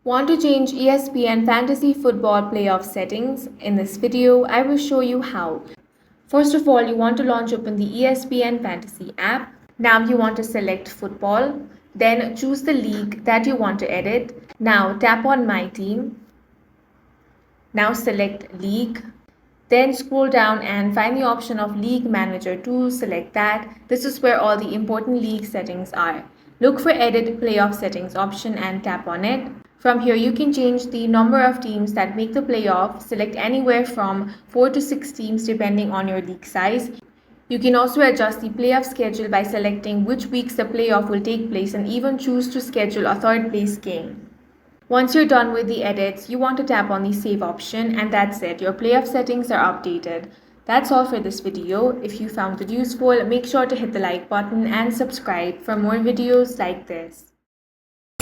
Want to change ESPN Fantasy Football playoff settings? In this video, I will show you how. First of all, you want to launch open the ESPN Fantasy app. Now you want to select football. Then choose the league that you want to edit. Now tap on My Team. Now select League. Then scroll down and find the option of League Manager to select that. This is where all the important league settings are. Look for Edit Playoff Settings option and tap on it. From here, you can change the number of teams that make the playoff. Select anywhere from 4 to 6 teams depending on your league size. You can also adjust the playoff schedule by selecting which weeks the playoff will take place and even choose to schedule a third place game. Once you're done with the edits, you want to tap on the save option, and that's it. Your playoff settings are updated. That's all for this video. If you found it useful, make sure to hit the like button and subscribe for more videos like this.